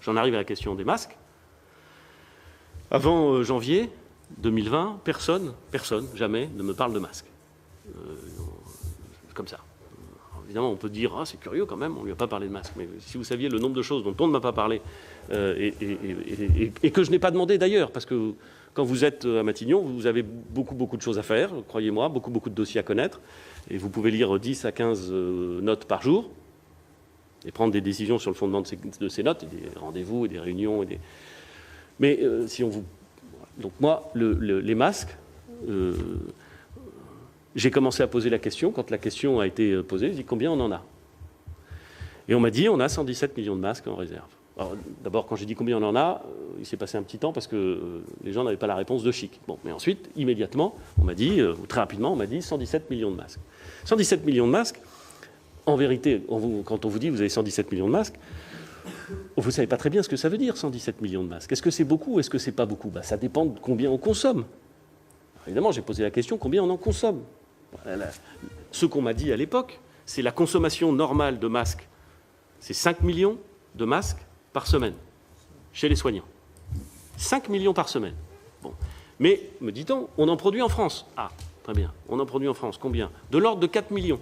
J'en arrive à la question des masques. Avant janvier 2020, personne, jamais, ne me parle de masques. Comme ça. Alors, évidemment, on peut dire « Ah, c'est curieux quand même, on ne lui a pas parlé de masques ». Mais si vous saviez le nombre de choses dont on ne m'a pas parlé et que je n'ai pas demandé d'ailleurs, parce que quand vous êtes à Matignon, vous avez beaucoup de choses à faire, croyez-moi, beaucoup de dossiers à connaître, et vous pouvez lire 10 à 15 notes par jour et prendre des décisions sur le fondement de ces notes, et des rendez-vous et des réunions. Mais si on vous... Donc moi, les masques, j'ai commencé à poser la question. Quand la question a été posée, j'ai dit combien on en a. Et on m'a dit on a 117 millions de masques en réserve. Alors, d'abord, quand j'ai dit combien on en a, il s'est passé un petit temps parce que les gens n'avaient pas la réponse de chic. Bon, mais ensuite, immédiatement, on m'a dit, très rapidement, on m'a dit 117 millions de masques. 117 millions de masques, en vérité, quand on vous dit vous avez 117 millions de masques, vous ne savez pas très bien ce que ça veut dire, 117 millions de masques. Est-ce que c'est beaucoup ou est-ce que c'est pas beaucoup? Ça dépend de combien on consomme. Alors, évidemment, j'ai posé la question, combien on en consomme? Ce qu'on m'a dit à l'époque, c'est la consommation normale de masques. C'est 5 millions de masques par semaine, chez les soignants. 5 millions par semaine. Bon. Mais, me dit-on, on en produit en France. Ah, très bien. On en produit en France. Combien? De l'ordre de 4 millions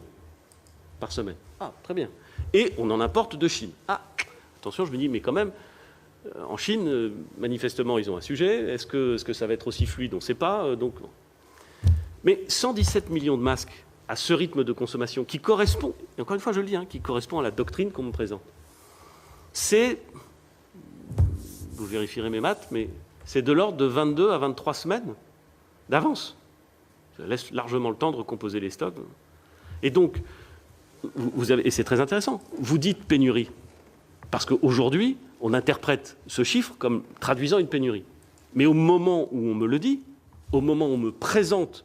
par semaine. Ah, très bien. Et on en importe de Chine. Ah, attention, je me dis, mais quand même, en Chine, manifestement, ils ont un sujet. Est-ce que ça va être aussi fluide? On ne sait pas. Donc, non. Mais 117 millions de masques à ce rythme de consommation qui correspond, et encore une fois, je le dis, qui correspond à la doctrine qu'on me présente. C'est, vous vérifierez mes maths, mais c'est de l'ordre de 22 à 23 semaines d'avance. Ça laisse largement le temps de recomposer les stocks. Et donc, et c'est très intéressant, vous dites pénurie, parce qu'aujourd'hui, on interprète ce chiffre comme traduisant une pénurie. Mais au moment où on me le dit, au moment où on me présente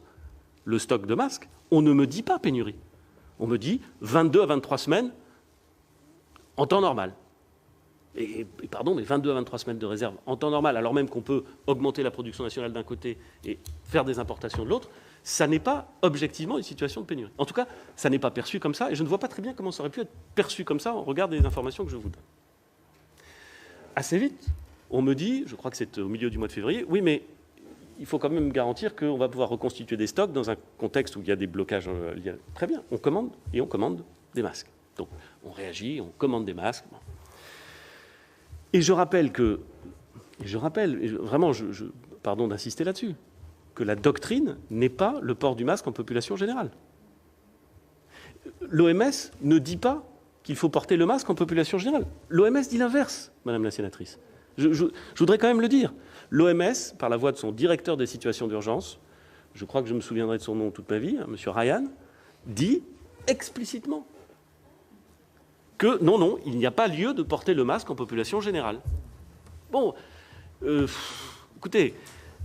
le stock de masques, on ne me dit pas pénurie. On me dit 22 à 23 semaines en temps normal. Et pardon, mais 22 à 23 semaines de réserve en temps normal, alors même qu'on peut augmenter la production nationale d'un côté et faire des importations de l'autre, ça n'est pas objectivement une situation de pénurie. En tout cas, ça n'est pas perçu comme ça, et je ne vois pas très bien comment ça aurait pu être perçu comme ça en regard des informations que je vous donne. Assez vite, on me dit, je crois que c'est au milieu du mois de février, oui, mais il faut quand même garantir qu'on va pouvoir reconstituer des stocks dans un contexte où il y a des blocages. Très bien, on commande, et on commande des masques. Donc, on réagit, on commande des masques. Et je rappelle, vraiment, pardon d'insister là-dessus, que la doctrine n'est pas le port du masque en population générale. L'OMS ne dit pas qu'il faut porter le masque en population générale. L'OMS dit l'inverse, Madame la sénatrice. Je voudrais quand même le dire. L'OMS, par la voix de son directeur des situations d'urgence, je crois que je me souviendrai de son nom toute ma vie, M. Ryan, dit explicitement que non, il n'y a pas lieu de porter le masque en population générale. Bon, écoutez,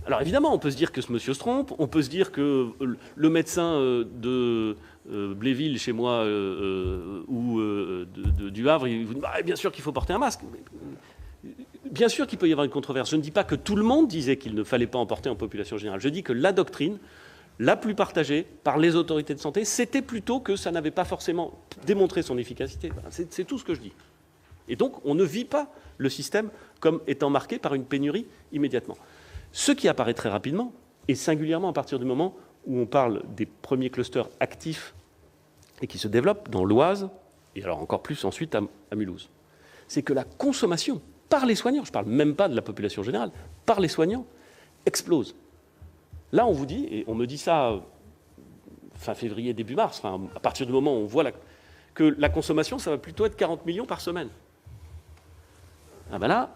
alors évidemment, on peut se dire que ce monsieur se trompe, on peut se dire que le médecin de Bléville, chez moi, ou du Havre, il vous dit bien sûr qu'il faut porter un masque. Bien sûr qu'il peut y avoir une controverse. Je ne dis pas que tout le monde disait qu'il ne fallait pas en porter en population générale. Je dis que la doctrine, la plus partagée par les autorités de santé, c'était plutôt que ça n'avait pas forcément démontré son efficacité. C'est tout ce que je dis. Et donc, on ne vit pas le système comme étant marqué par une pénurie immédiatement. Ce qui apparaît très rapidement, et singulièrement à partir du moment où on parle des premiers clusters actifs et qui se développent dans l'Oise, et alors encore plus ensuite à Mulhouse, c'est que la consommation par les soignants, je ne parle même pas de la population générale, par les soignants, explose. Là, on vous dit, et on me dit ça fin février, début mars, à partir du moment où on voit que la consommation, ça va plutôt être 40 millions par semaine. Ah ben là,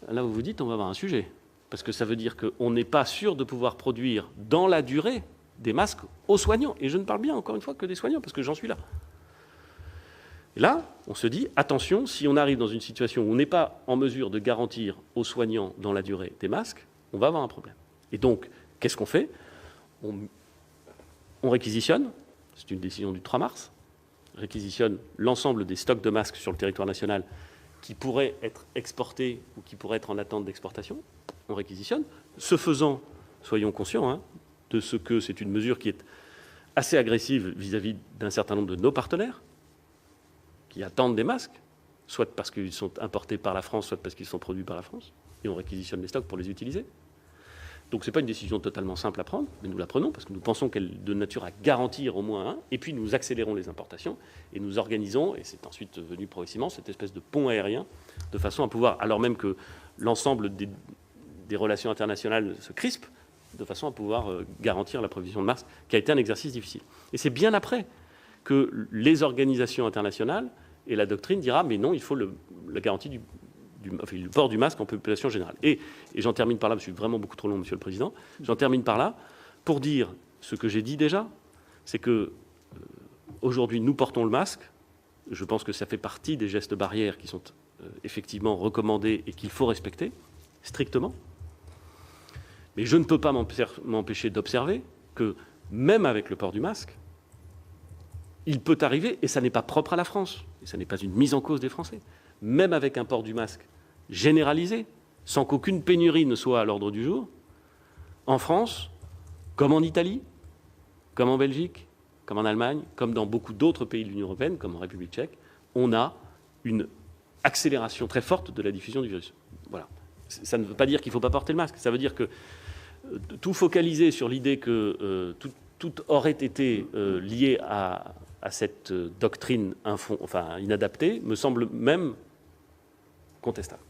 vous vous dites, on va avoir un sujet. Parce que ça veut dire qu'on n'est pas sûr de pouvoir produire dans la durée des masques aux soignants. Et je ne parle bien, encore une fois, que des soignants, parce que j'en suis là. Et là, on se dit, attention, si on arrive dans une situation où on n'est pas en mesure de garantir aux soignants dans la durée des masques, on va avoir un problème. Et donc, qu'est-ce qu'on fait? On réquisitionne, c'est une décision du 3 mars, réquisitionne l'ensemble des stocks de masques sur le territoire national qui pourraient être exportés ou qui pourraient être en attente d'exportation. On réquisitionne. Ce faisant, soyons conscients de ce que c'est une mesure qui est assez agressive vis-à-vis d'un certain nombre de nos partenaires qui attendent des masques. soit parce qu'ils sont importés par la France, soit parce qu'ils sont produits par la France, et on réquisitionne les stocks pour les utiliser. Donc ce n'est pas une décision totalement simple à prendre, mais nous la prenons parce que nous pensons qu'elle est de nature à garantir au moins un, et puis nous accélérons les importations, et nous organisons, et c'est ensuite venu progressivement, cette espèce de pont aérien, de façon à pouvoir, alors même que l'ensemble des relations internationales se crispent, de façon à pouvoir garantir la provision de masques, qui a été un exercice difficile. Et c'est bien après que les organisations internationales et la doctrine dira mais non, il faut la garantie le port du masque en population générale. Et j'en termine par là, je suis vraiment beaucoup trop long, Monsieur le Président, j'en termine par là pour dire ce que j'ai dit déjà, c'est que aujourd'hui nous portons le masque, je pense que ça fait partie des gestes barrières qui sont effectivement recommandés et qu'il faut respecter strictement. Mais je ne peux pas m'empêcher d'observer que, même avec le port du masque, il peut arriver, et ça n'est pas propre à la France, et ça n'est pas une mise en cause des Français, même avec un port du masque généralisé, sans qu'aucune pénurie ne soit à l'ordre du jour, en France, comme en Italie, comme en Belgique, comme en Allemagne, comme dans beaucoup d'autres pays de l'Union européenne, comme en République tchèque, on a une accélération très forte de la diffusion du virus. Voilà. Ça ne veut pas dire qu'il ne faut pas porter le masque, ça veut dire que tout focaliser sur l'idée que tout aurait été lié à cette doctrine inadaptée me semble même contestable.